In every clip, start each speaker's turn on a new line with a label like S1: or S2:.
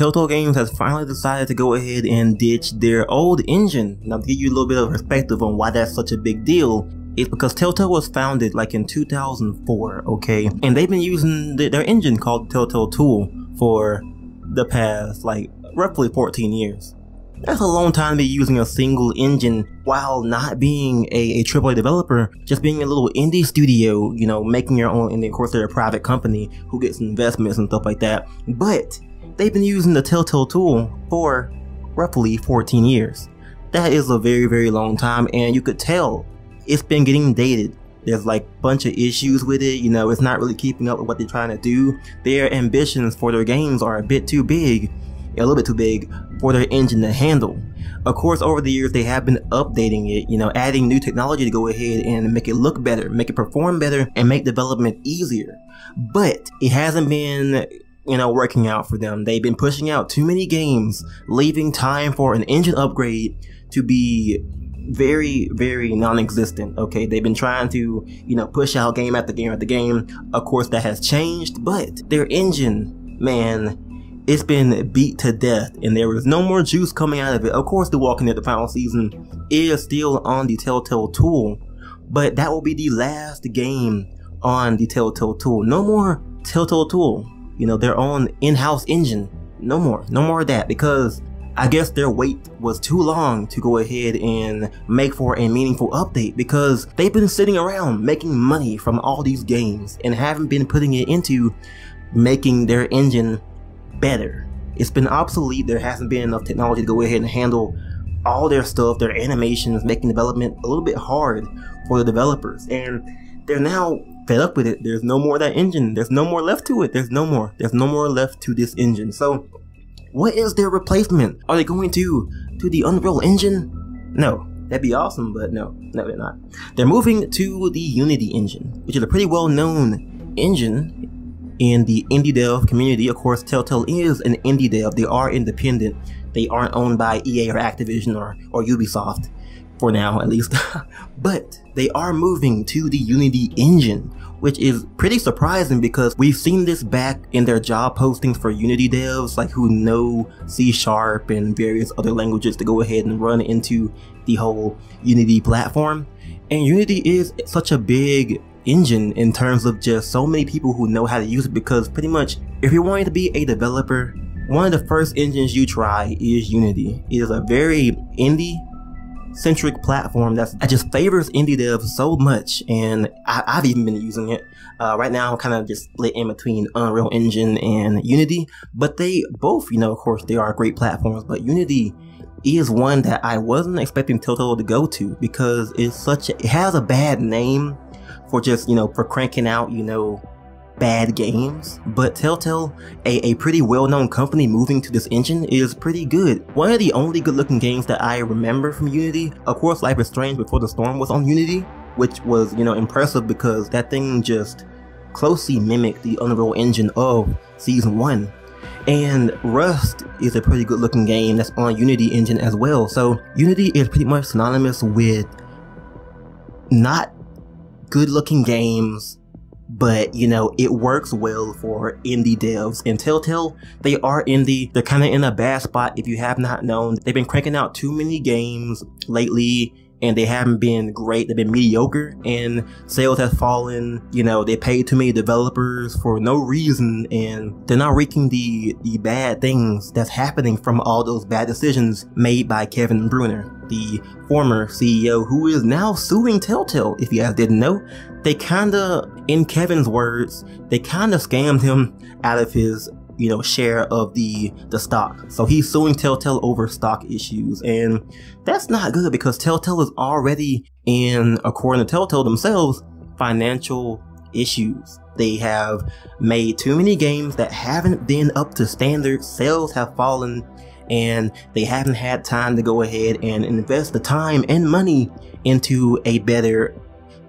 S1: Telltale Games has finally decided to go ahead and ditch their old engine. Now, to give you a little bit of perspective on why that's such a big deal, it's because Telltale was founded like in 2004, okay? And they've been using their engine called Telltale Tool for the past, like, roughly 14 years. That's a long time to be using a single engine while not being a AAA developer, just being a little indie studio, you know, making your own, and of course they're a private company who gets investments and stuff like that. But they've been using the Telltale Tool for roughly 14 years. That is a very, very long time, and you could tell it's been getting dated. There's like a bunch of issues with it, you know, it's not really keeping up with what they're trying to do. Their ambitions for their games are a bit too big, a little bit too big for their engine to handle. Of course, over the years they have been updating it, you know, adding new technology to go ahead and make it look better, make it perform better, and make development easier. But it hasn't been, you know, working out for them. They've been pushing out too many games, leaving time for an engine upgrade to be very, very non-existent. Okay, they've been trying to, you know, push out game after game after game. Of course that has changed, but their engine, man, it's been beat to death, and there is no more juice coming out of it. Of course, The Walking Dead, the final season, is still on the Telltale Tool, but that will be the last game on the Telltale Tool. No more Telltale Tool, you know, their own in-house engine. No more of that, because I guess their wait was too long to go ahead and make for a meaningful update, because they've been sitting around making money from all these games and haven't been putting it into making their engine better. It's been obsolete. There hasn't been enough technology to go ahead and handle all their stuff, their animations, making development a little bit hard for the developers, and they're now fed up with it. There's no more of that engine. There's no more left to it. There's no more left to this engine. So what is their replacement? Are they going to the Unreal Engine? No. That'd be awesome, but no, they're not. They're moving to the Unity engine, which is a pretty well-known engine in the indie dev community. Of course, Telltale is an indie dev. They are independent. They aren't owned by EA or Activision or Ubisoft, for now at least. But they are moving to the Unity engine, which is pretty surprising because we've seen this back in their job postings for Unity devs, like who know C# and various other languages to go ahead and run into the whole Unity platform. And Unity is such a big engine in terms of just so many people who know how to use it, because pretty much if you're wanting to be a developer, one of the first engines you try is Unity. It is a very indie centric platform that just favors indie devs so much, and I've even been using it. Right now I'm kind of just split in between Unreal Engine and Unity, but they both, you know, of course they are great platforms, but Unity is one that I wasn't expecting Telltale to go to, because it has a bad name for just, you know, for cranking out, you know, bad games. But Telltale, a pretty well-known company, moving to this engine is pretty good. One of the only good-looking games that I remember from Unity, of course, Life is Strange Before the Storm was on Unity, which was, you know, impressive because that thing just closely mimicked the Unreal Engine of Season 1. And Rust is a pretty good-looking game that's on Unity engine as well. So Unity is pretty much synonymous with not good-looking games, but, you know, it works well for indie devs. And Telltale, they are indie. They're kind of in a bad spot if you have not known. They've been cranking out too many games lately, and they haven't been great. They've been mediocre, and sales have fallen. You know, they paid too many developers for no reason, and they're not reaping the bad things that's happening from all those bad decisions made by Kevin Bruner, the former CEO, who is now suing Telltale. If you guys didn't know, they kinda, in Kevin's words, they kinda scammed him out of his, you know, share of the stock. So he's suing Telltale over stock issues, and that's not good because Telltale is already in, according to Telltale themselves, financial issues. They have made too many games that haven't been up to standard. Sales have fallen, and they haven't had time to go ahead and invest the time and money into a better,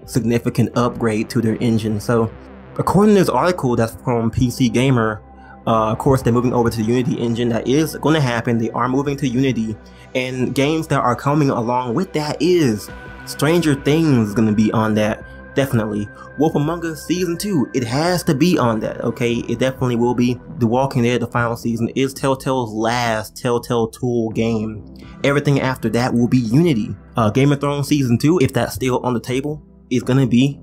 S1: significant upgrade to their engine. So according to this article that's from PC Gamer, of course they're moving over to the Unity engine. That is going to happen. They are moving to Unity, and games that are coming along with that is Stranger Things is going to be on that. Definitely. Wolf Among Us Season 2, it has to be on that, okay? It definitely will be. The Walking Dead, the final season, is Telltale's last Telltale Tool game. Everything after that will be Unity. Game of Thrones Season 2, if that's still on the table, is gonna be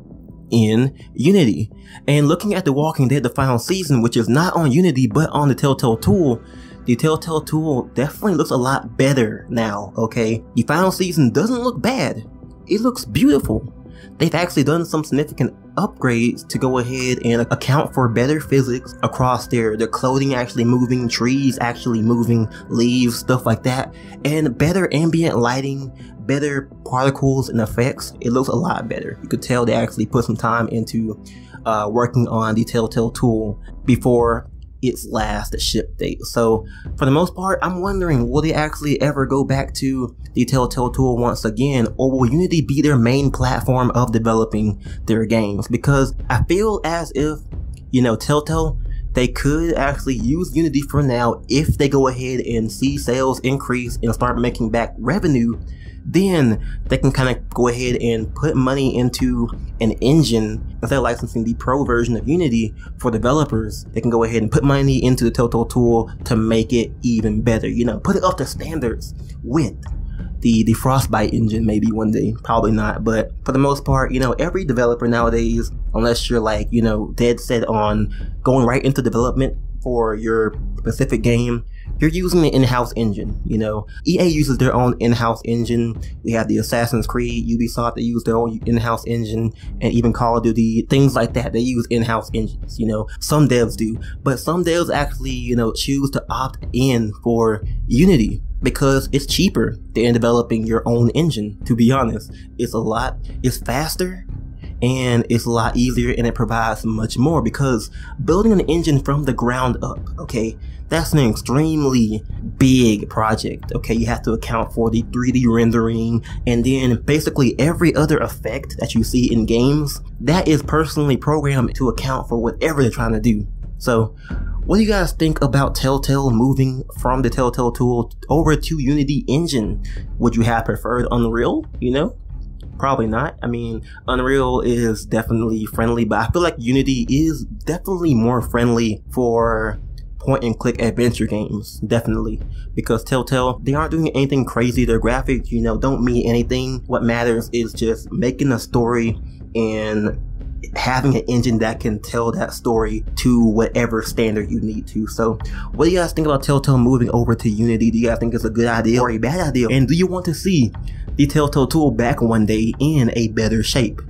S1: in Unity. And looking at The Walking Dead, the final season, which is not on Unity, but on the Telltale Tool, the Telltale Tool definitely looks a lot better now, okay? The final season doesn't look bad. It looks beautiful. They've actually done some significant upgrades to go ahead and account for better physics across their clothing actually moving, trees actually moving, leaves, stuff like that, and better ambient lighting, better particles and effects. It looks a lot better. You could tell they actually put some time into working on the Telltale Tool before its last ship date. So for the most part, I'm wondering, will they actually ever go back to the Telltale Tool once again, or will Unity be their main platform of developing their games? Because I feel as if, you know, Telltale, they could actually use Unity for now. If they go ahead and see sales increase and start making back revenue, then they can kind of go ahead and put money into an engine. Instead of licensing the pro version of Unity for developers, they can go ahead and put money into the Telltale Tool to make it even better, you know, put it up to standards with the Frostbite engine maybe one day. Probably not, but for the most part, you know, every developer nowadays, unless you're like, you know, dead set on going right into development for your specific game, you're using the in-house engine. You know, EA uses their own in-house engine. We have the Assassin's Creed, Ubisoft, they use their own in-house engine, and even Call of Duty, things like that. They use in-house engines, you know. Some devs do, but some devs actually, you know, choose to opt in for Unity because it's cheaper than developing your own engine, to be honest. It's faster, and it's a lot easier, and it provides much more, because building an engine from the ground up, okay, that's an extremely big project, okay? You have to account for the 3D rendering, and then basically every other effect that you see in games, that is personally programmed to account for whatever they're trying to do. So, what do you guys think about Telltale moving from the Telltale Tool over to Unity Engine? Would you have preferred Unreal, you know? Probably not. I mean, Unreal is definitely friendly, but I feel like Unity is definitely more friendly for point and click adventure games, definitely, because Telltale, they aren't doing anything crazy. Their graphics, you know, don't mean anything. What matters is just making a story and having an engine that can tell that story to whatever standard you need to. So what do you guys think about Telltale moving over to Unity? Do you guys think it's a good idea or a bad idea? And do you want to see the Telltale Tool back one day in a better shape?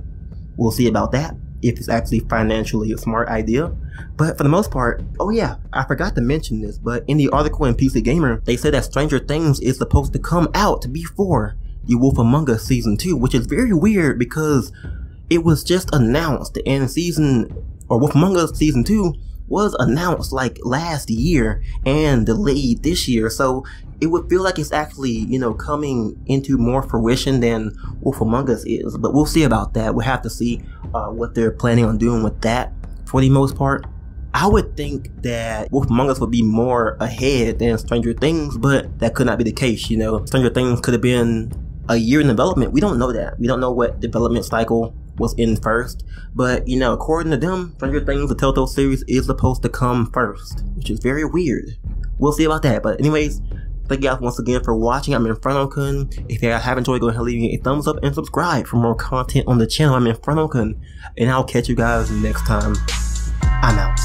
S1: We'll see about that, if it's actually financially a smart idea. But for the most part, oh yeah, I forgot to mention this, but in the article in PC Gamer, they said that Stranger Things is supposed to come out before the Wolf Among Us Season 2, which is very weird because it was just announced, and Wolf Among Us Season 2 was announced like last year and delayed this year, so it would feel like it's actually, you know, coming into more fruition than Wolf Among Us is. But we'll see about that. We'll have to see what they're planning on doing with that. For the most part, I would think that Wolf Among Us would be more ahead than Stranger Things, but that could not be the case, you know. Stranger Things could have been a year in development. We don't know that. We don't know what development cycle was in first, but you know, according to them, Stranger Things, the Telltale series, is supposed to come first, which is very weird. We'll see about that. But anyways, thank you guys once again for watching. I'm Inferno-kun. If you guys have enjoyed, go ahead and leave me a thumbs up and subscribe for more content on the channel. I'm Inferno-kun, and I'll catch you guys next time. I'm out.